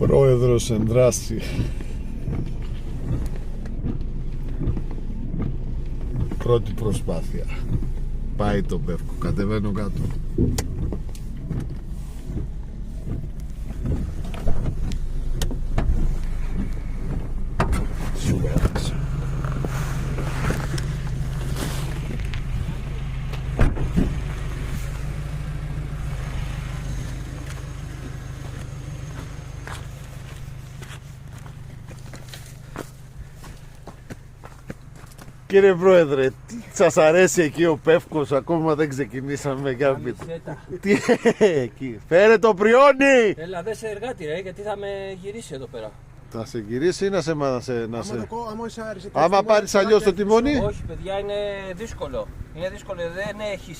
Πρόεδρος εν δράση. Πρώτη προσπάθεια. Πάει το Πεύκο, κατεβαίνω κάτω. Σου πέρασε. Κύριε Πρόεδρε, σας αρέσει εκεί ο Πεύκος, ακόμα δεν ξεκινήσαμε για τι εκεί, φέρε το πριόνι! Έλα δε σε εργάτη ρε, γιατί θα με γυρίσει εδώ πέρα. Θα σε γυρίσει ή να σε... Άμα πάρεις αλλιώς το τιμόνι? Όχι παιδιά, είναι δύσκολο. Είναι δύσκολο, δεν έχεις